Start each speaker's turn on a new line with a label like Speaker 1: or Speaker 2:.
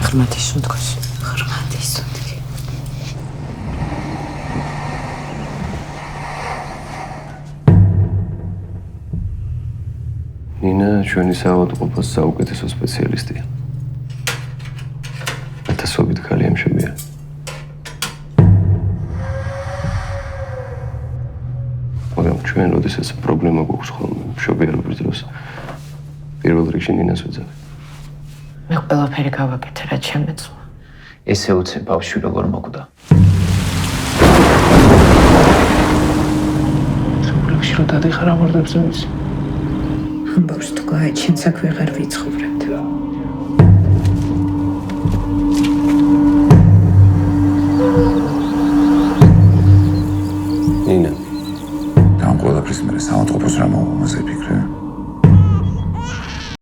Speaker 1: ღრმათი სუნთქოს. ღრმათი სუნთქი.
Speaker 2: ნინა ჩვენი საავადმყოფოს საუკეთესო სპეციალისტია. ათასობით ქალი ემშებია. მაგრამ ჩვენ როდესაც პრობლემა გვაქვს ხოლმე მშობიარობის დროს პირველ რიგში ნინას ვეძებ.
Speaker 1: მე ყველაფერი გავაკეთე, რაც შემეძლო.
Speaker 3: ესე უცებ ბავშვი როგორ მოკვდა. სულ რო დადიხარ ამორდებს იმის.
Speaker 1: ამბავს თუ გააჩენ საქმე აღარ ვიცხოვრებ.